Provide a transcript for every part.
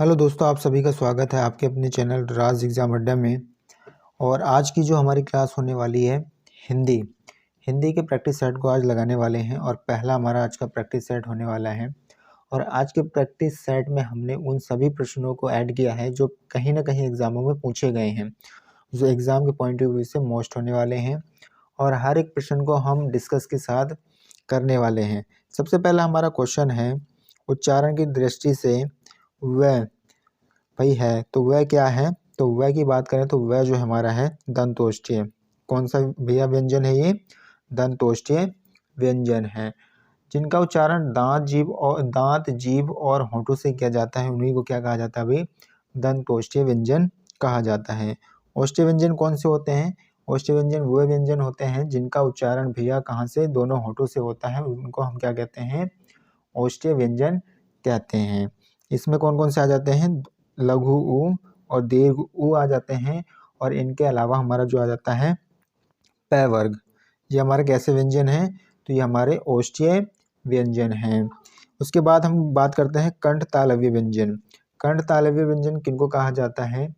Hello दोस्तों, आप सभी का स्वागत है आपके अपने चैनल राज एग्ज़ाम अड्डा में। और आज की जो हमारी क्लास होने वाली है हिंदी हिंदी के प्रैक्टिस सेट को आज लगाने वाले हैं। और पहला हमारा आज का प्रैक्टिस सेट होने वाला है। और आज के प्रैक्टिस सेट में हमने उन सभी प्रश्नों को ऐड किया है जो कहीं ना कहीं एग्ज़ामों में पूछे गए हैं, जो एग्ज़ाम के पॉइंट ऑफ व्यू से मोस्ट होने वाले हैं। और हर एक प्रश्न को हम डिस्कस के साथ करने वाले हैं। सबसे पहला हमारा क्वेश्चन है, उच्चारण की दृष्टि से वह भाई है, तो वह क्या है? तो वह की बात करें तो वह जो हमारा है दंतोष्ठ्य। कौन सा भैया व्यंजन है ये? दंतोष्ठ्य व्यंजन है। जिनका उच्चारण दांत जीभ और होठों से किया जाता है उन्हीं को क्या कहा जाता है भाई? दंतोष्ठ्य व्यंजन कहा जाता है। ओष्ठ्य व्यंजन कौन से होते हैं? ओष्ठ्य व्यंजन वो व्यंजन होते हैं जिनका उच्चारण भैया कहाँ से? दोनों होठों से होता है, उनको हम क्या कहते हैं? ओष्ठ्य व्यंजन कहते हैं। इसमें कौन कौन से आ जाते हैं? लघु ऊ और दीर्घ ऊ आ जाते हैं। और इनके अलावा हमारा जो आ जाता है पै वर्ग। ये हमारे कैसे व्यंजन हैं? तो ये हमारे ओष्ठ्य व्यंजन हैं। उसके बाद हम बात करते हैं कंठ तालव्य व्यंजन। कंठ तालव्य व्यंजन किनको कहा जाता है?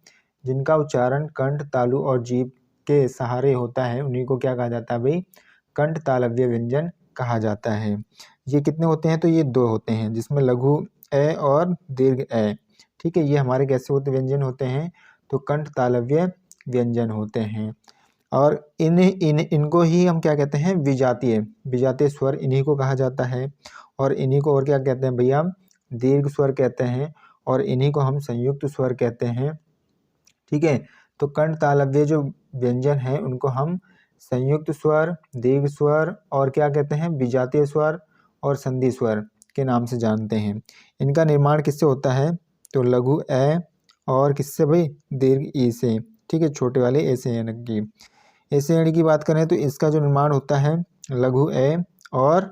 जिनका उच्चारण कंठ, तालु और जीभ के सहारे होता है उन्हीं को क्या कहा जाता है भाई? कंठ तालव्य व्यंजन कहा जाता है। ये कितने होते हैं? तो ये दो होते हैं, जिसमें लघु ए और दीर्घ ए। ठीक है, ये हमारे कैसे होते व्यंजन होते हैं? तो कंठ तालव्य व्यंजन होते हैं। और इनको ही हम क्या कहते हैं? विजातीय विजातीय स्वर इन्हीं को कहा जाता है। और इन्हीं को और क्या कहते हैं भैया? दीर्घ स्वर कहते हैं। और इन्हीं को हम संयुक्त स्वर कहते हैं। ठीक है, तो कंठ तालव्य जो व्यंजन है उनको हम संयुक्त स्वर, दीर्घ स्वर और क्या कहते हैं? विजातीय स्वर और संधि स्वर के नाम से जानते हैं। इनका निर्माण किससे होता है? तो लघु ए और किससे भाई? दीर्घ ई से। ठीक है, छोटे वाले ए से यानी कि ए से यानी की बात करें तो इसका जो निर्माण होता है लघु ए और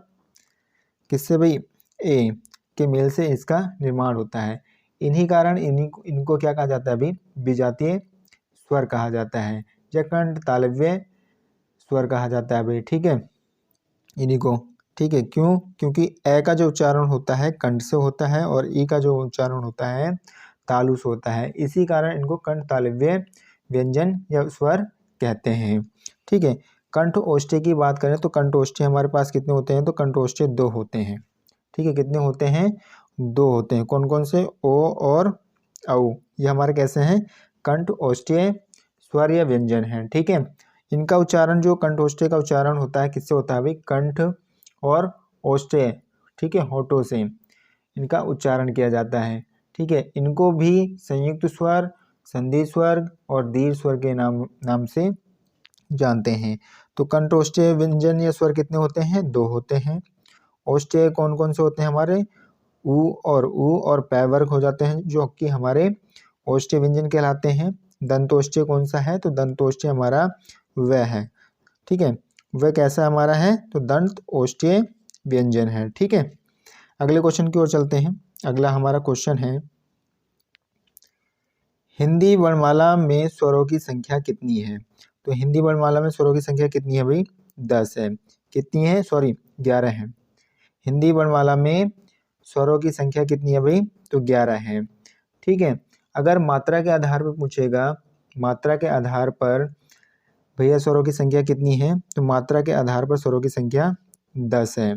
किससे भाई? ए के मेल से इसका निर्माण होता है। इन्हीं कारण इनको क्या कहा जाता है अभी? विजातीय स्वर कहा जाता है या कंठ तालव्य स्वर कहा जाता है भाई। ठीक है, इन्हीं को। ठीक है, क्यों? क्योंकि ए का जो उच्चारण होता है कंठ से होता है और ई का जो उच्चारण होता है तालु से होता है। इसी कारण इनको कंठ तालव्य व्यंजन या स्वर कहते हैं। ठीक है, कंठ ओष्ठ्य की बात करें तो कंठ ओष्ठ्य हमारे पास कितने होते हैं? तो कंठ ओष्ठ्य दो होते हैं। ठीक है, कितने होते हैं? दो होते हैं। कौन कौन से? ओ और औ। ये हमारे कैसे हैं? कंठ ओष्ठ्य स्वर या व्यंजन है। ठीक है, इनका उच्चारण जो कंठ ओष्ठ्य का उच्चारण होता है किससे होता है भाई? कंठ और ओष्ठ्य, ठीक है, होठों से इनका उच्चारण किया जाता है। ठीक है, इनको भी संयुक्त स्वर, संधि स्वर और दीर्घ स्वर के नाम से जानते हैं। तो कंठ ओष्ठ्य व्यंजन या स्वर कितने होते हैं? दो होते हैं। ओष्ठ्य कौन कौन से होते हैं हमारे? ऊ और पै वर्ग हो जाते हैं जो कि हमारे ओष्ठ्य व्यंजन कहलाते हैं। दंतोष्ठ्य कौन सा है? तो दंतोष्ठ्य हमारा वह है। ठीक है, वह कैसा हमारा है? तो दंत ओष्ठ्य व्यंजन है। ठीक है, अगले क्वेश्चन की ओर चलते हैं। अगला हमारा क्वेश्चन है, हिंदी वर्णमाला में स्वरों की संख्या कितनी है? तो हिंदी वर्णमाला में स्वरों की संख्या कितनी है भाई? 10 है। कितनी है? सॉरी, 11 है। हिंदी वर्णमाला में स्वरों की संख्या कितनी है भाई? तो 11 है। ठीक है, अगर मात्रा के आधार पर पूछेगा, मात्रा के आधार पर भैया स्वरों की संख्या कितनी है? तो मात्रा के आधार पर स्वरों की संख्या 10 है।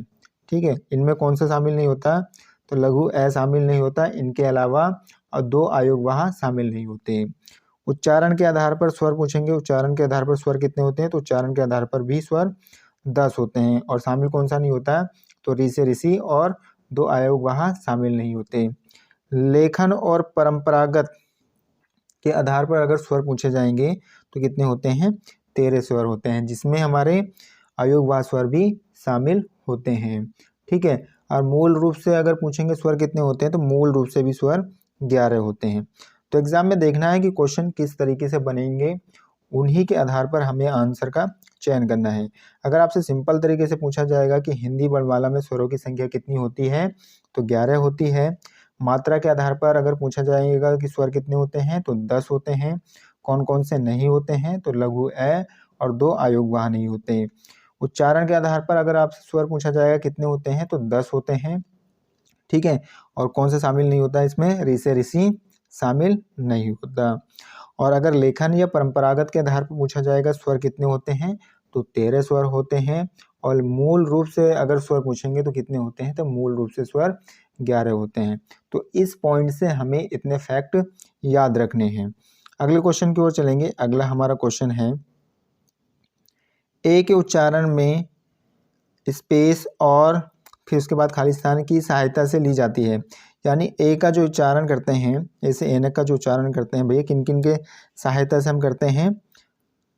ठीक है, इनमें कौन सा शामिल नहीं होता? तो लघु ए शामिल नहीं होता। इनके अलावा और दो आयोग वहाँ शामिल नहीं होते। उच्चारण के आधार पर स्वर पूछेंगे, उच्चारण के आधार पर स्वर कितने होते हैं? तो उच्चारण के आधार पर भी स्वर 10 होते हैं। और शामिल कौन सा नहीं होता? तो ऋ से ऋषि और दो आयोग वहाँ शामिल नहीं होते। लेखन और परंपरागत के आधार पर अगर स्वर पूछे जाएंगे तो कितने होते हैं? 13 स्वर होते हैं, जिसमें हमारे अयोगवाह स्वर भी शामिल होते हैं। ठीक है, और मूल रूप से अगर पूछेंगे स्वर कितने होते हैं तो मूल रूप से भी स्वर 11 होते हैं। तो एग्जाम में देखना है कि क्वेश्चन किस तरीके से बनेंगे, उन्हीं के आधार पर हमें आंसर का चयन करना है। अगर आपसे सिंपल तरीके से पूछा जाएगा कि हिंदी वर्णमाला में स्वरों की संख्या कितनी होती है? तो 11 होती है। मात्रा के आधार पर अगर पूछा जाएगा कि स्वर कितने होते हैं? तो 10 होते हैं। कौन कौन से नहीं होते हैं? तो लघु ए और दो आयोगवाह नहीं होते। उच्चारण के आधार पर अगर आपसे स्वर पूछा जाएगा कितने होते हैं? तो 10 होते हैं। ठीक है। और कौन सा शामिल नहीं होता इसमें, रि से ऋषि शामिल नहीं होता। और अगर लेखन या परंपरागत के आधार पर पूछा जाएगा स्वर कितने होते हैं, तो 13 स्वर होते हैं। और मूल रूप से अगर स्वर पूछेंगे तो कितने होते हैं, तो मूल रूप से स्वर 11 होते हैं। तो इस पॉइंट से हमें इतने फैक्ट याद रखने हैं। अगले क्वेश्चन की ओर चलेंगे। अगला हमारा क्वेश्चन है, ए के उच्चारण में स्पेस और फिर उसके बाद खाली स्थान की सहायता से ली जाती है। यानी ए का जो उच्चारण करते हैं, ऐसे एनक का जो उच्चारण करते हैं भैया, किन किन के सहायता से हम करते हैं,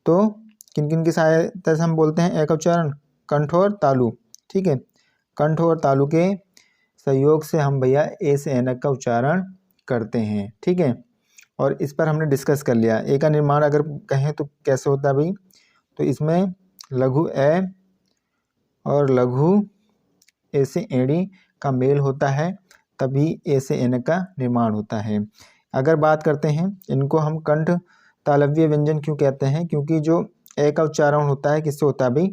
तो किन किन की सहायता से हम बोलते हैं ए का उच्चारण, कंठ और तालु, ठीक है। कंठ और तालु के सहयोग से हम भैया ए से एनक का उच्चारण करते हैं, ठीक है। और इस पर हमने डिस्कस कर लिया। ए का निर्माण अगर कहें तो कैसे होता है भाई, तो इसमें लघु ए और लघु ए से एड़ी का मेल होता है, तभी ए से एन का निर्माण होता है। अगर बात करते हैं, इनको हम कंठ तालव्य व्यंजन क्यों कहते हैं, क्योंकि जो ए का उच्चारण होता है किससे होता है भाई,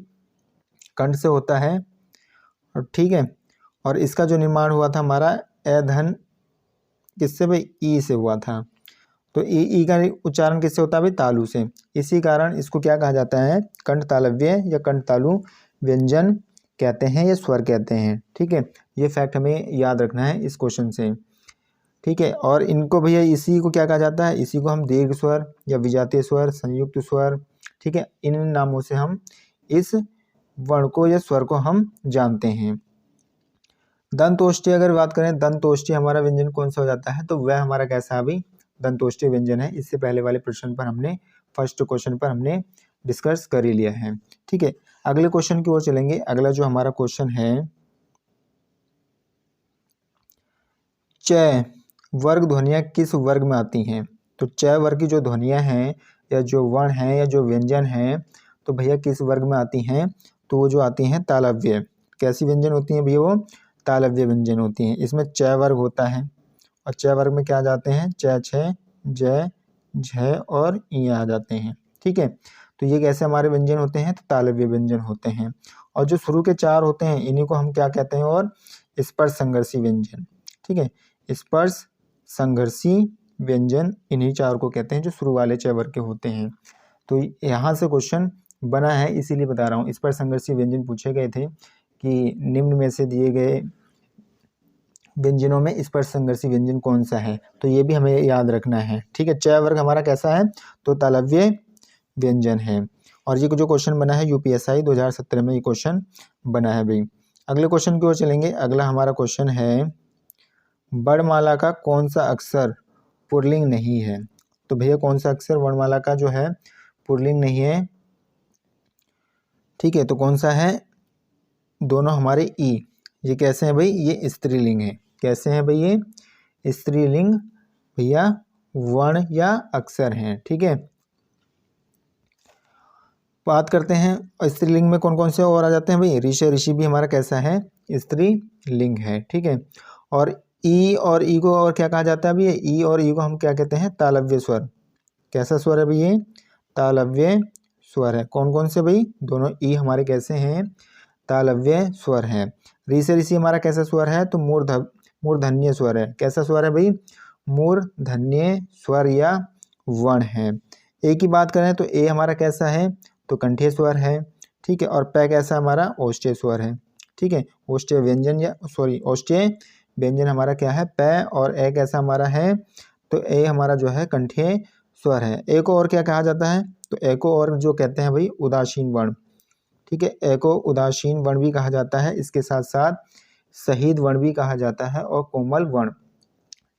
कंठ से होता है, और ठीक है। और इसका जो निर्माण हुआ था हमारा ए धन किससे भाई, ई से हुआ था। तो ई का उच्चारण किससे होता है भाई, तालु से। इसी कारण इसको क्या कहा जाता है, कंठ तालव्य या कंठ तालु व्यंजन कहते हैं या स्वर कहते हैं, ठीक है। ये फैक्ट हमें याद रखना है इस क्वेश्चन से, ठीक है। और इनको भैया इसी को क्या कहा जाता है, इसी को हम दीर्घ स्वर या विजातीय स्वर, संयुक्त स्वर, ठीक है, इन नामों से हम इस वर्ण को या स्वर को हम जानते हैं। दंतोष्ठी अगर बात करें, दंतोष्ठी हमारा व्यंजन कौन सा हो जाता है, तो वह हमारा कैसा अभी दंतोष्ठी व्यंजन है। इससे पहले वाले प्रश्न पर हमने, फर्स्ट क्वेश्चन पर हमने डिस्कस कर ही लिया है, ठीक है। अगले क्वेश्चन की ओर चलेंगे। अगला जो हमारा क्वेश्चन है, च वर्ग ध्वनियाँ किस वर्ग में आती हैं, तो च वर्ग की जो ध्वनियाँ हैं या जो वर्ण हैं या जो व्यंजन हैं, तो भैया किस वर्ग में आती हैं, तो वो जो आती हैं तालव्य। कैसी व्यंजन होती हैं भैया, वो तालव्य व्यंजन होती हैं। इसमें च वर्ग होता है, और च वर्ग में क्या आ जाते हैं, च, छ, ज, झ और ई आ जाते हैं, ठीक है। तो ये कैसे हमारे व्यंजन होते हैं, तो तालव्य व्यंजन होते हैं। और जो शुरू के 4 होते हैं इन्हीं को हम क्या कहते हैं, और स्पर्श संघर्षी व्यंजन, ठीक है। स्पर्श संघर्षी व्यंजन इन्हीं 4 को कहते हैं जो शुरू वाले 6 वर्ग के होते हैं। तो यहाँ से क्वेश्चन बना है, इसीलिए बता रहा हूँ। स्पर्श संघर्षी व्यंजन पूछे गए थे कि निम्न में से दिए गए व्यंजनों में स्पर्श संघर्षी व्यंजन कौन सा है, तो ये भी हमें याद रखना है, ठीक है। 6 वर्ग हमारा कैसा है, तो तालव्य व्यंजन है। और ये जो क्वेश्चन बना है यूपीएससी 2017 में ये क्वेश्चन बना है भाई। अगले क्वेश्चन की ओर चलेंगे। अगला हमारा क्वेश्चन है, वर्णमाला का कौन सा अक्षर पुल्लिंग नहीं है, तो भैया कौन सा अक्षर वर्णमाला का जो है पुल्लिंग नहीं है, ठीक है। तो कौन सा है, दोनों हमारे ई, ये कैसे हैं भाई, ये स्त्रीलिंग है। कैसे हैं भाई, ये स्त्रीलिंग भैया वर्ण या अक्षर हैं, ठीक है। बात करते हैं स्त्रीलिंग में कौन कौन से और आ जाते हैं भाई, ऋषि, ऋषि भी हमारा कैसा है, स्त्रीलिंग है, ठीक है। और ई को और क्या कहा जाता है भाई, ई और ई को हम क्या कहते हैं, तालव्य स्वर। कैसा स्वर है भाई, ये तालव्य स्वर है। कौन कौन से भाई, दोनों ई हमारे कैसे हैं, तालव्य स्वर है। ऋ से ऋषि हमारा कैसा स्वर है, तो मूर्धन्य स्वर है। कैसा स्वर है भाई, मूर्धन्य स्वर या वर्ण है। ए की बात करें तो ए हमारा कैसा है, तो कंठीय स्वर है, ठीक है। और पै कैसा हमारा, ओष्ठ्य स्वर है, ठीक है। ओष्ठ्य व्यंजन या ओष्ठ्य व्यंजन हमारा क्या है, पै। और ए कैसा हमारा है, तो ए हमारा जो है कंठीय स्वर है। ए को और क्या कहा जाता है, तो ए को और जो कहते हैं भाई उदासीन वर्ण, ठीक है। ए को उदासीन वर्ण भी कहा जाता है, इसके साथ साथ शहीद वर्ण भी कहा जाता है और कोमल वर्ण,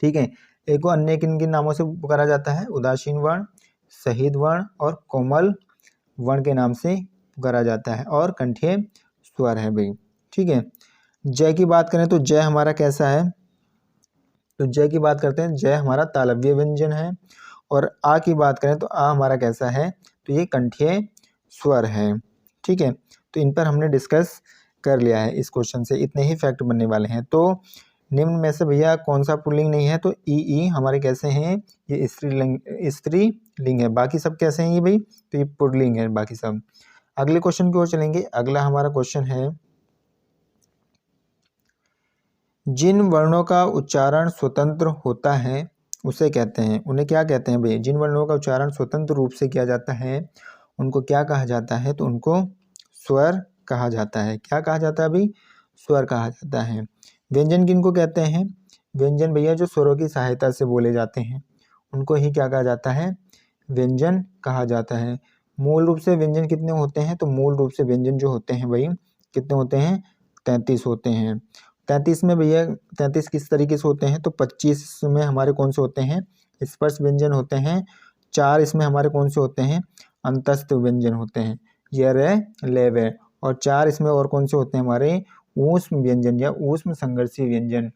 ठीक है। ए को अन्य किन किन नामों से पुकारा जाता है, उदासीन वर्ण, शहीद वर्ण और कोमल वर्ण के नाम से पुकारा जाता है, और कंठीय स्वर है भाई, ठीक है। जय की बात करें तो जय हमारा कैसा है, तो जय की बात करते हैं, जय हमारा तालव्य व्यंजन है। और आ की बात करें तो आ हमारा कैसा है, तो ये कंठीय स्वर है, ठीक है। तो इन पर हमने डिस्कस कर लिया है इस क्वेश्चन से, इतने ही फैक्ट बनने वाले हैं। तो निम्न में से भैया कौन सा पुल्लिंग नहीं है, तो ई हमारे कैसे हैं, ये स्त्रीलिंग है। बाकी सब कैसे हैं ये भाई, तो ये पुल्लिंग है बाकी सब। अगले क्वेश्चन की ओर चलेंगे। अगला हमारा क्वेश्चन है, जिन वर्णों का उच्चारण स्वतंत्र होता है उसे कहते हैं, उन्हें क्या कहते हैं भैया? जिन वर्णों का उच्चारण स्वतंत्र रूप से किया जाता है उनको क्या कहा जाता है? तो उनको स्वर कहा जाता है। क्या कहा जाता है भाई? स्वर कहा जाता है। व्यंजन किनको कहते हैं? व्यंजन भैया जो स्वरों की सहायता से बोले जाते हैं उनको ही क्या कहा जाता है? व्यंजन कहा जाता है। मूल रूप से व्यंजन कितने होते हैं? तो मूल रूप से व्यंजन जो होते हैं भाई कितने होते हैं? 33 होते हैं। 33 में भैया 33 किस तरीके से होते हैं? तो 25 में हमारे कौन से होते हैं? स्पर्श व्यंजन होते हैं। 4 इसमें हमारे कौन से होते हैं? अंतस्थ व्यंजन होते हैं, य रे ले वे। और 4 इसमें और कौन से होते हैं हमारे? ऊष्म व्यंजन या ऊष्म संघर्षी व्यंजन,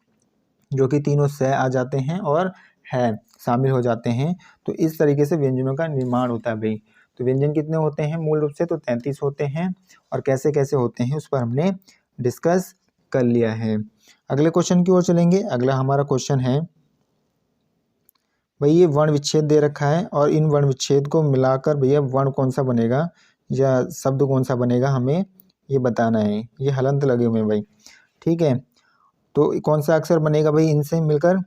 जो कि तीनों से आ जाते हैं और है शामिल हो जाते हैं। तो इस तरीके से व्यंजनों का निर्माण होता है भाई। तो व्यंजन कितने होते हैं मूल रूप से? तो 33 होते हैं। और कैसे कैसे होते हैं उस पर हमने डिस्कस कर लिया है। अगले क्वेश्चन की ओर चलेंगे। अगला हमारा क्वेश्चन है भाई, ये वर्ण विच्छेद दे रखा है और इन वर्ण विच्छेद को मिलाकर भैया वर्ण कौन सा बनेगा या शब्द कौन सा बनेगा हमें ये बताना है। ये हलंत लगे हुए हैं भाई, ठीक है। तो कौन सा अक्षर बनेगा भाई इनसे मिलकर?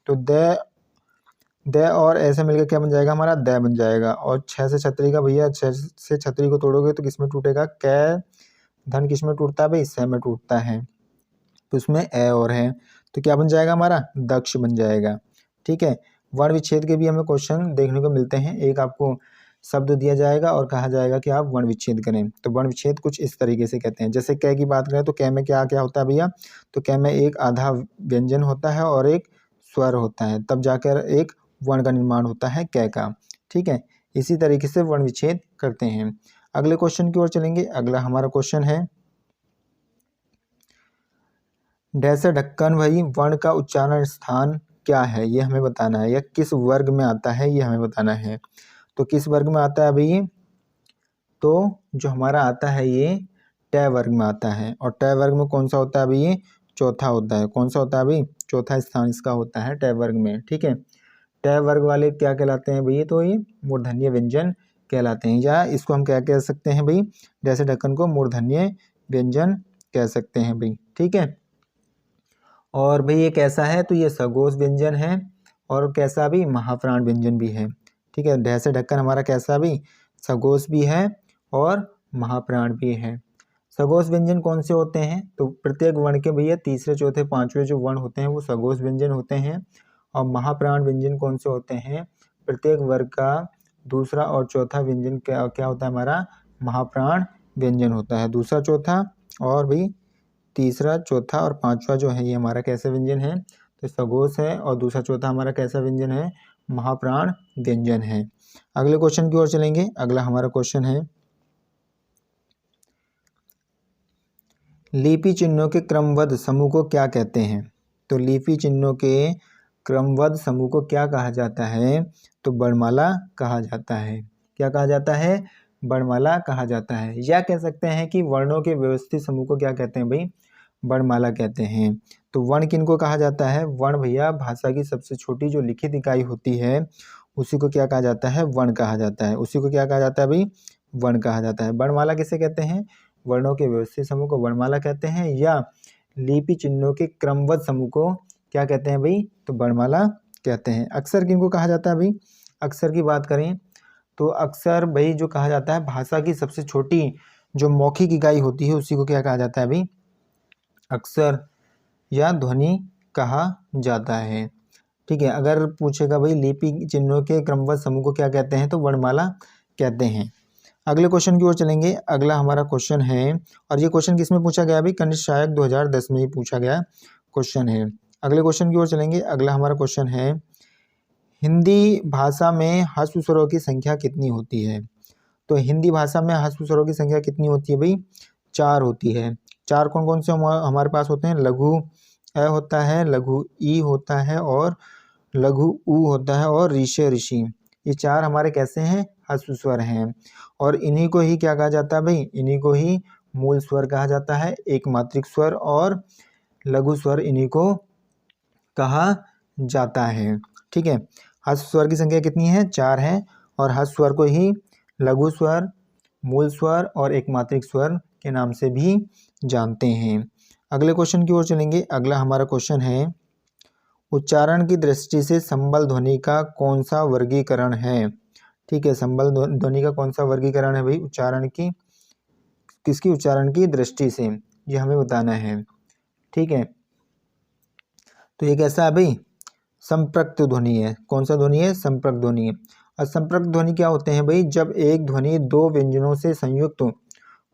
तो द और ऐसे मिलकर क्या बन जाएगा हमारा? द बन जाएगा। और 6 से छतरी का भैया 6 से छतरी को तोड़ोगे तो किस में टूटेगा? कै धन किस में टूटता है भाई? स में टूटता है। तो उसमें ए और है, तो क्या बन जाएगा हमारा? दक्ष बन जाएगा, ठीक है। वर्ण विच्छेद के भी हमें क्वेश्चन देखने को मिलते हैं। एक आपको शब्द दिया जाएगा और कहा जाएगा कि आप वर्ण विच्छेद करें। तो वर्ण विच्छेद कुछ इस तरीके से कहते हैं। जैसे कै की बात करें तो कै में क्या क्या होता है भैया? तो कै में एक आधा व्यंजन होता है और एक स्वर होता है, तब जाकर एक वर्ण का निर्माण होता है कै का, ठीक है। इसी तरीके से वर्ण विच्छेद करते हैं। अगले क्वेश्चन की ओर चलेंगे। अगला हमारा क्वेश्चन है डैश से ढक्कन भाई वर्ण का उच्चारण स्थान क्या है ये हमें बताना है, या किस वर्ग में आता है ये हमें बताना है। तो किस वर्ग में आता है भाई? तो जो हमारा आता है ये ट वर्ग में आता है। और ट वर्ग में कौन सा होता है भाई? ये चौथा होता है। कौन सा होता है भाई? चौथा स्थान इसका होता है ट वर्ग में, ठीक है। ट वर्ग वाले क्या कहलाते हैं भाई? तो ये मूर्धन्य व्यंजन कहलाते हैं, या इसको हम क्या कह सकते हैं भाई? जैसे ढक्कन को मूर्धन्य व्यंजन कह सकते हैं भाई, ठीक है। और भाई ये कैसा है? तो ये सगोश व्यंजन है। और कैसा भी? महाप्राण व्यंजन भी है, ठीक है। ढ से ढक्कन हमारा कैसा भी? सगोश भी है और महाप्राण भी है। सगोश व्यंजन कौन से होते हैं? तो प्रत्येक वर्ण के भैया तीसरे चौथे पांचवें जो वर्ण होते हैं वो सगोश व्यंजन होते हैं। और महाप्राण व्यंजन कौन से होते हैं? प्रत्येक वर्ग का दूसरा और चौथा व्यंजन क्या क्या होता है हमारा? महाप्राण व्यंजन होता है। दूसरा चौथा और भाई तीसरा चौथा और पांचवा जो है ये हमारा कैसा व्यंजन है? तो सगोश है। और दूसरा चौथा हमारा कैसा व्यंजन है? महाप्राण व्यंजन है। अगले क्वेश्चन की ओर चलेंगे। अगला हमारा क्वेश्चन है लिपि चिन्हों के क्रमबद्ध समूह को क्या कहते हैं? तो लिपि चिन्हों के क्रमबद्ध समूह को क्या कहा जाता है? तो वर्णमाला कहा जाता है। क्या कहा जाता है? वर्णमाला कहा जाता है। या कह सकते हैं कि वर्णों के व्यवस्थित समूह को क्या कहते हैं भाई? वर्णमाला कहते हैं। तो वर्ण किनको कहा जाता है? वर्ण भैया भाषा की सबसे छोटी जो लिखित इकाई होती है उसी को क्या कहा जाता है? वर्ण कहा जाता है। उसी को क्या कहा जाता है भाई? वर्ण कहा जाता है। वर्णमाला किसे कहते हैं? वर्णों के व्यवस्थित समूह को वर्णमाला कहते हैं। या लिपि चिन्हों के क्रमबद्ध समूह को क्या कहते हैं भाई? तो वर्णमाला कहते हैं। अक्षर किनको कहा जाता है भाई? अक्षर की बात करें तो अक्षर भाई जो कहा जाता है भाषा की सबसे छोटी जो मौखिक इकाई होती है उसी को क्या कहा जाता है भाई? अक्षर या ध्वनि कहा जाता है, ठीक है। अगर पूछेगा भाई लिपि चिन्हों के क्रमबद्ध समूह को क्या कहते हैं? तो वर्णमाला कहते हैं। अगले क्वेश्चन की ओर चलेंगे। अगला हमारा क्वेश्चन है, और ये क्वेश्चन किस में पूछा गया अभी? कनिष्ठ सहायक 2010 में ही पूछा गया क्वेश्चन है। अगले क्वेश्चन की ओर चलेंगे। अगला हमारा क्वेश्चन है हिंदी भाषा में ह्रस्व स्वरों की संख्या कितनी होती है? तो हिंदी भाषा में ह्रस्व स्वरों की संख्या कितनी होती है भाई? 4 होती है। 4 कौन कौन से हमारे पास होते हैं? लघु अ होता है, लघु ई होता है और लघु ऊ होता है और ऋषे ऋषि। ये 4 हमारे कैसे हैं? ह्रस्व स्वर हैं। और इन्हीं को ही क्या कहा जाता है भाई? इन्हीं को ही मूल स्वर कहा जाता है। एक मात्रिक स्वर और लघु स्वर इन्हीं को कहा जाता है, ठीक है। ह्रस्व स्वर की संख्या कितनी है? 4 है। और ह्रस्व स्वर को ही लघु स्वर, मूल स्वर और एक मात्रिक स्वर के नाम से भी जानते हैं। अगले क्वेश्चन की ओर चलेंगे। अगला हमारा क्वेश्चन है, उच्चारण की दृष्टि से संबल ध्वनि का कौन सा वर्गीकरण है। ठीक है, संबल ध्वनि का कौन सा वर्गीकरण है भाई, उच्चारण की, किसकी, उच्चारण की दृष्टि से, ये हमें बताना है। ठीक है, तो ये कैसा है भाई, संप्रक्त ध्वनि है। कौन सा ध्वनि है, संप्रक्त ध्वनि है। और संप्रक्त ध्वनि क्या होते हैं भाई, जब एक ध्वनि दो व्यंजनों से संयुक्त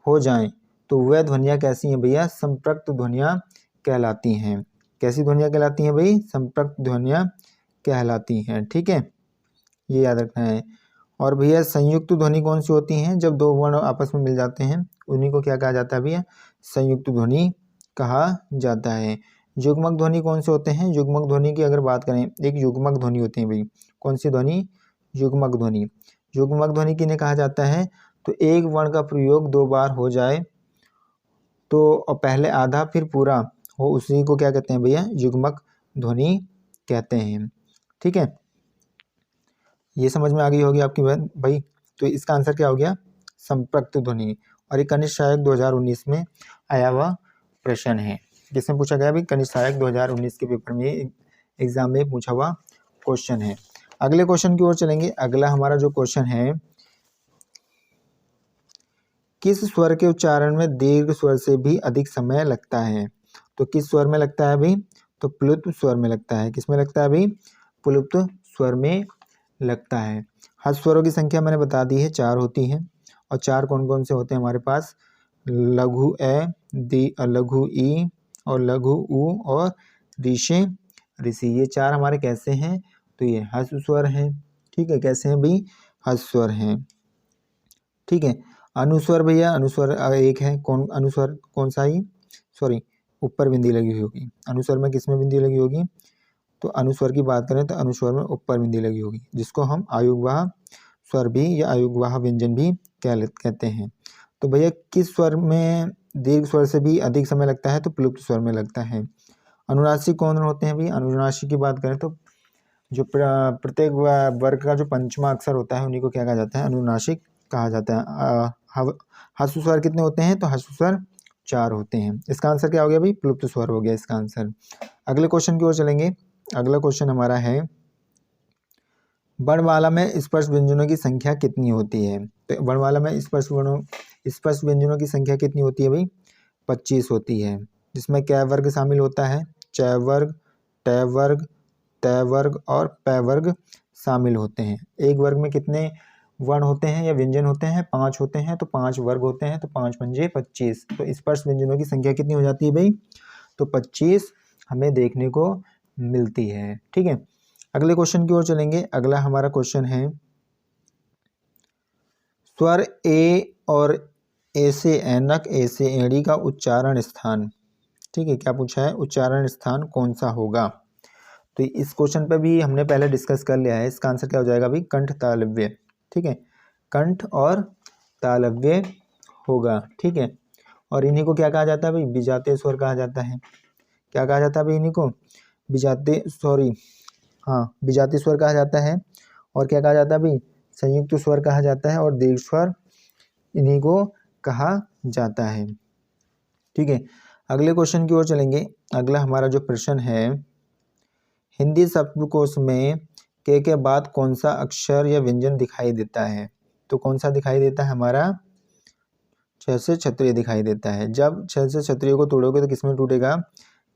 हो जाएं तो वह ध्वनियाँ कैसी हैं भैया, संप्रक्त ध्वनियाँ कहलाती हैं। कैसी ध्वनियाँ कहलाती हैं भाई, संप्रक्त ध्वनियाँ कहलाती हैं। ठीक है, ये याद रखना है। और भैया संयुक्त ध्वनि कौन सी होती हैं, जब दो वर्ण आपस में मिल जाते हैं उन्हीं को क्या कहा जाता है भैया, संयुक्त ध्वनि कहा जाता है। युग्मक ध्वनि कौन से होते हैं, युग्मक ध्वनि की अगर बात करें, एक युग्मक ध्वनि होती है भाई, कौन सी ध्वनि, युग्मक ध्वनि। युग्मक ध्वनि किन्हें कहा जाता है, तो एक वर्ण का प्रयोग दो बार हो जाए तो पहले आधा फिर पूरा हो, उसी को क्या कहते हैं भैया, युग्मक ध्वनि कहते हैं। ठीक है, ये समझ में आ गई होगी आपकी बात भाई। तो इसका आंसर क्या हो गया, संप्रक्त ध्वनि। और ये कनिष्ठ सहायक 2019 में आया हुआ प्रश्न है, जिसमें पूछा गया भाई, कनिष्ठ सहायक 2019 के पेपर में एग्जाम में पूछा हुआ क्वेश्चन है। अगले क्वेश्चन की ओर चलेंगे। अगला हमारा जो क्वेश्चन है, किस स्वर के उच्चारण में दीर्घ स्वर से भी अधिक समय लगता है। तो किस स्वर में लगता है भाई, तो प्लुप्त स्वर में लगता है। किस में लगता है भाई, प्लुप्त स्वर में लगता है। हस्त स्वरों की संख्या मैंने बता दी है, 4 होती है। और 4 कौन कौन से होते हैं हमारे पास, लघु ए, लघु ई और लघु उ और ऋषे ऋषि, ये 4 हमारे कैसे हैं, तो ये हस्त स्वर हैं। ठीक है, कैसे हैं भाई, हस्त स्वर हैं। ठीक है, अनुस्वर भैया, अनुस्वर एक है, कौन अनुस्वर, कौन सा ही, सॉरी, ऊपर बिंदी लगी हुई होगी। अनुस्वर में किस में बिंदी लगी होगी, तो अनुस्वर की बात करें तो अनुस्वर में ऊपर बिंदी लगी होगी, जिसको हम आयुग्वाह स्वर भी या आयुग्वाह व्यंजन भी कहते हैं। तो भैया किस स्वर में दीर्घ स्वर से भी अधिक समय लगता है, तो प्लुप्त स्वर में लगता है। अनुनासिक कौन होते हैं भाई, अनुनासिक की बात करें तो जो प्रत्येक वर्ग का जो पंचमा अक्षर होता है उन्हीं को क्या कहा जाता है, अनुनासिक कहा जाता है। हस्त स्वर कितने होते हैं, तो हस्त स्वर 4 होते हैं। इसका आंसर क्या हो गया भाई, प्लुप्त स्वर हो गया इसका आंसर। अगले क्वेश्चन की ओर चलेंगे। अगला क्वेश्चन हमारा है, वर्णमाला में स्पर्श व्यंजनों की संख्या कितनी होती है। तो वर्णमाला में स्पर्श व्यंजनों की संख्या कितनी होती है भाई, 25 होती है। जिसमें कै वर्ग शामिल होता है, च वर्ग, ट वर्ग, त वर्ग और प वर्ग शामिल होते हैं। एक वर्ग में कितने वर्ण होते हैं या व्यंजन होते हैं, 5 होते हैं। तो 5 वर्ग होते हैं, तो 5 पंजे 25। तो स्पर्श व्यंजनों की संख्या कितनी हो जाती है भाई, तो 25 हमें देखने को मिलती है। ठीक है, अगले क्वेश्चन की ओर चलेंगे। अगला हमारा क्वेश्चन है, स्वर ए और ए से ऐनक, ए से एड़ी का उच्चारण स्थान। ठीक है, क्या पूछा है, उच्चारण स्थान कौन सा होगा। तो इस क्वेश्चन पे भी हमने पहले डिस्कस कर लिया है। इसका आंसर क्या हो जाएगा भाई, कंठ तालव्य। ठीक है, कंठ और तालव्य होगा। ठीक है, और इन्हीं को क्या कहा जाता है भाई, विजातीय स्वर कहा जाता है। क्या कहा जाता है भाई, इन्हीं को विजातीय, सॉरी, हाँ, विजातीय स्वर कहा जाता है। और क्या कहा जाता है भाई, संयुक्त स्वर कहा जाता है। और दीर्घ स्वर इन्हीं को कहा जाता है। ठीक है, अगले क्वेश्चन की ओर चलेंगे। अगला हमारा जो प्रश्न है, हिंदी शब्दकोश में के बाद कौन सा अक्षर या व्यंजन दिखाई देता है। तो कौन सा दिखाई देता है हमारा, छ से क्षत्रिय दिखाई देता है। जब छ से क्षत्रिय को तोड़ोगे तो किसमें टूटेगा,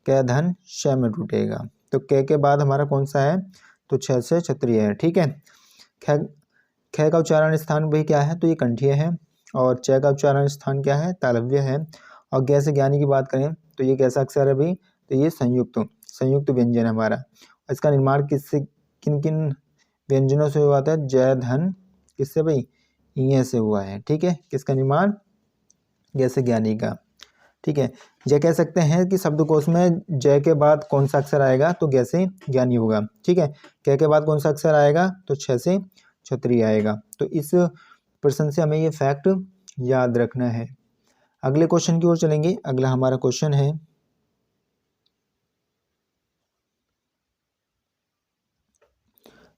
कै धन श में टूटेगा। तो के बाद हमारा कौन सा है, तो छ से क्षत्रिय है। ठीक है, ख का उच्चारण स्थान भाई क्या है, तो ये कंठीय है। और च का उच्चारण स्थान क्या है, तालव्य है। और ग से ज्ञानी की बात करें तो ये कैसा अक्षर है भाई, तो ये संयुक्त व्यंजन है हमारा। इसका निर्माण किससे, किन किन व्यंजनों से हुआ था, जय धन किससे भाई, इ से हुआ है। ठीक है, किसका निर्माण, ग से ज्ञानी का। ठीक है, जय कह सकते हैं कि शब्दकोश में जय के बाद कौन सा अक्षर आएगा, तो ग से ज्ञानी होगा। ठीक है, क के बाद कौन सा अक्षर आएगा, तो छ से क्षत्रिय आएगा। तो इस प्रश्न से हमें ये फैक्ट याद रखना है। अगले क्वेश्चन की ओर चलेंगे। अगला हमारा क्वेश्चन है,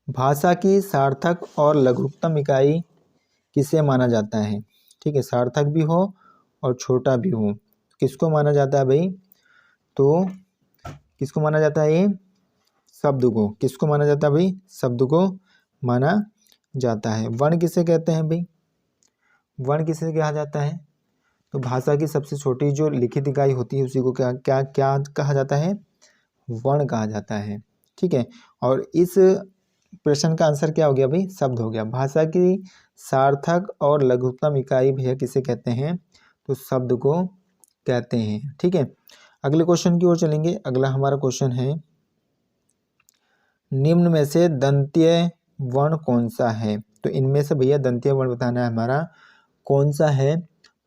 भाषा की सार्थक और लघुत्तम इकाई किसे माना जाता है। ठीक है, सार्थक भी हो और छोटा भी हो, किसको माना जाता है भाई, तो किसको माना जाता है? ये शब्द को। किसको माना जाता है भाई? शब्द को माना जाता है। वर्ण किसे कहते हैं भाई? वर्ण किसे कहा जाता है? तो भाषा की सबसे छोटी जो लिखित इकाई होती है उसी को क्या क्या क्या कहा जाता है? वर्ण कहा जाता है। ठीक है, और इस प्रश्न का आंसर क्या हो गया भाई? शब्द हो गया। भाषा की सार्थक और लघुत्तम इकाई भैया किसे कहते हैं? तो शब्द को कहते हैं। ठीक है, अगले क्वेश्चन की ओर चलेंगे। अगला हमारा क्वेश्चन है, निम्न में से दंत्य वर्ण कौन सा है? तो इनमें से भैया दंत्य वर्ण बताना है हमारा कौन सा है।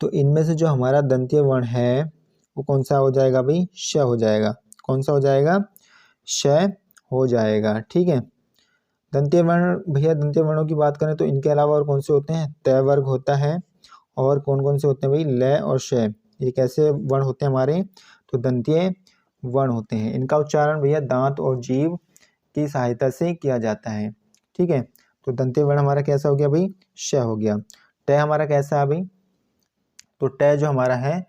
तो इनमें से जो हमारा दंत्य वर्ण है वो कौन सा हो जाएगा भाई? श हो जाएगा। कौन सा हो जाएगा? श हो जाएगा। ठीक है, दंत्य वर्ण भैया, दंत्य वर्णों की बात करें तो इनके अलावा और कौन से होते हैं? तय वर्ग होता है। और कौन कौन से होते हैं भाई? लय और श। ये कैसे वर्ण होते हैं हमारे? तो दंत्य वर्ण होते हैं। इनका उच्चारण भैया दांत और जीभ की सहायता से किया जाता है। ठीक है, तो दंत्य वर्ण हमारा कैसा हो गया भाई? श हो गया। ट हमारा कैसा है भाई? तो ट जो हमारा है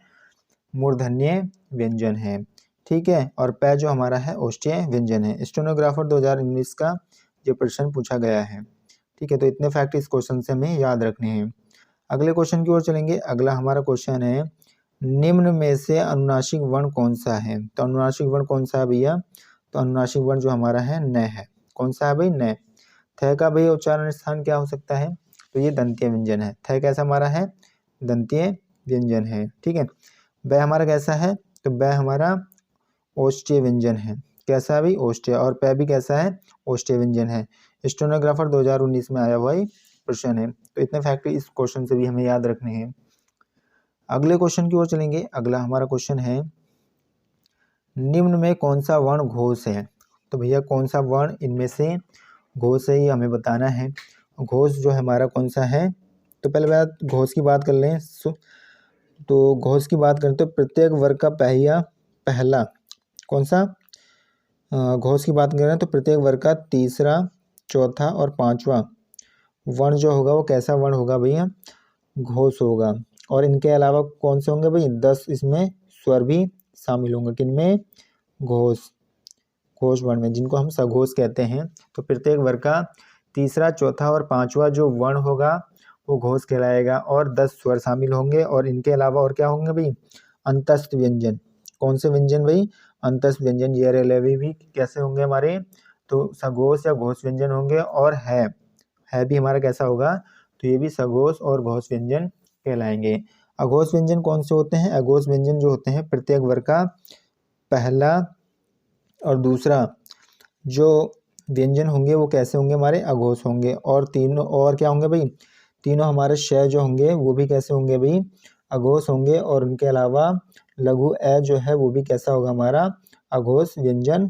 मूर्धन्य व्यंजन है। ठीक है, और प जो हमारा है औष्ठ्य व्यंजन है। स्टेनोग्राफर 2019 का ये प्रश्न पूछा गया है। ठीक है, तो इतने फैक्ट इस क्वेश्चन से हमें याद रखने हैं। अगले क्वेश्चन की ओर चलेंगे। अगला हमारा क्वेश्चन है, निम्न में से अनुनासिक वर्ण कौन सा है? तो अनुनासिक वर्ण कौन सा है भैया? तो अनुनासिक वर्ण जो हमारा है न है। कौन सा है भाई? न। थ का भैया उच्चारण स्थान क्या हो सकता है? तो ये दंत्य व्यंजन है। थ कैसा हमारा है? दंत्य व्यंजन है। ठीक है, ब हमारा कैसा है? तो ब हमारा औष्ठ्य व्यंजन है। कैसा है भाई? औष्ठ्य। और प भी कैसा है? औष्ठ्य व्यंजन है। स्टेनोग्राफर 2019 में आया हुआ प्रश्न है। तो इतने फैक्ट इस क्वेश्चन से भी हमें याद रखने हैं। अगले क्वेश्चन की ओर चलेंगे। अगला हमारा क्वेश्चन है, निम्न में कौन सा वर्ण घोष है? तो भैया कौन सा वर्ण इनमें से घोष है ये हमें बताना है। घोष जो हमारा कौन सा है? तो पहले बात घोष की बात कर लें। तो घोष की बात करें तो प्रत्येक वर्ग का पहला कौन सा? घोष की बात करें तो प्रत्येक वर्ग का तीसरा, चौथा और पांचवा वर्ण जो होगा वो कैसा वर्ण होगा भैया? घोष होगा। और इनके अलावा कौन से होंगे भाई? 10 इसमें स्वर भी शामिल होंगे। किनमें? घोष वर्ण में, जिनको हम सघोष कहते हैं। तो प्रत्येक वर्ग का तीसरा, चौथा और पांचवा जो वर्ण होगा वो घोष कहलाएगा। और 10 स्वर शामिल होंगे। और इनके अलावा और क्या होंगे भाई? अंतस्थ व्यंजन। कौन से व्यंजन भाई? अंतस्थ व्यंजन। ये रेलवे भी कैसे होंगे हमारे? तो सघोष या घोष व्यंजन होंगे। और है भी हमारा कैसा होगा? तो ये भी सघोष और घोष व्यंजन कहलाएंगे। अघोष व्यंजन कौन से होते हैं? अघोष व्यंजन जो होते हैं प्रत्येक वर्ग का पहला और दूसरा जो व्यंजन होंगे वो कैसे होंगे हमारे? अघोष होंगे। और तीनों और क्या होंगे भाई? तीनों हमारे श जो होंगे वो भी कैसे होंगे भाई? अघोष होंगे। और उनके अलावा लघु ए जो है वो भी कैसा होगा हमारा? अघोष व्यंजन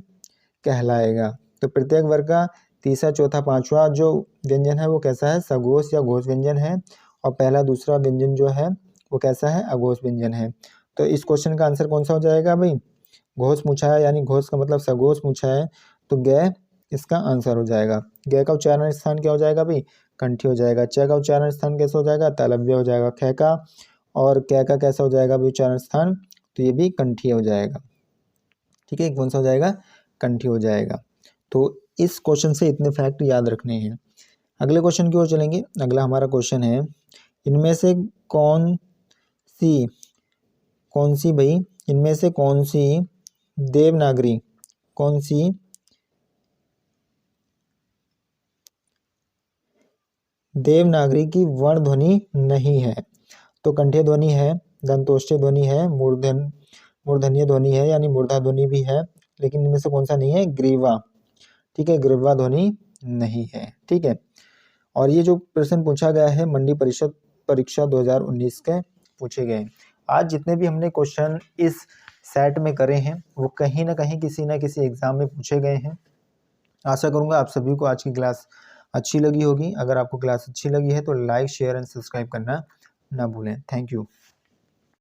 कहलाएगा। तो प्रत्येक वर्ग का तीसरा, चौथा, पांचवा जो व्यंजन है वो कैसा है? सघोष या घोष व्यंजन है। और पहला दूसरा व्यंजन जो है वो कैसा है? अघोष व्यंजन है। तो इस क्वेश्चन का आंसर कौन सा हो जाएगा भाई? घोष पूछा है, यानी घोष का मतलब सघोष पूछा है, तो ग इसका आंसर हो जाएगा। ग का उच्चारण स्थान क्या हो जाएगा भाई? कंठी हो जाएगा। च का उच्चारण स्थान कैसा हो जाएगा? तालव्य हो जाएगा। ख का और क का कैसा हो जाएगा भाई उच्चारण स्थान? तो ये भी कंठी हो जाएगा। ठीक है, कौन सा हो जाएगा? कंठी हो जाएगा। तो इस क्वेश्चन से इतने फैक्ट याद रखने हैं। अगले क्वेश्चन की ओर चलेंगे। अगला हमारा क्वेश्चन है, इनमें से कौन सी भाई, इनमें से कौन सी देवनागरी की वर्ण ध्वनि नहीं है? तो कंठीय ध्वनि है, दंतोष्ठीय ध्वनि है, मूर्धन्य ध्वनि है यानी मूर्धा ध्वनि भी है। लेकिन इनमें से कौन सा नहीं है? ग्रीवा। ठीक है, ग्रीवा ध्वनि नहीं है। ठीक है, और ये जो प्रश्न पूछा गया है मंडी परिषद परीक्षा 2019 के पूछे गए। आज जितने भी हमने क्वेश्चन इस सेट में करे हैं वो कहीं ना कहीं किसी ना किसी एग्जाम में पूछे गए हैं। आशा करूंगा आप सभी को आज की क्लास अच्छी लगी होगी। अगर आपको क्लास अच्छी लगी है तो लाइक, शेयर एंड सब्सक्राइब करना ना भूलें। Thank you.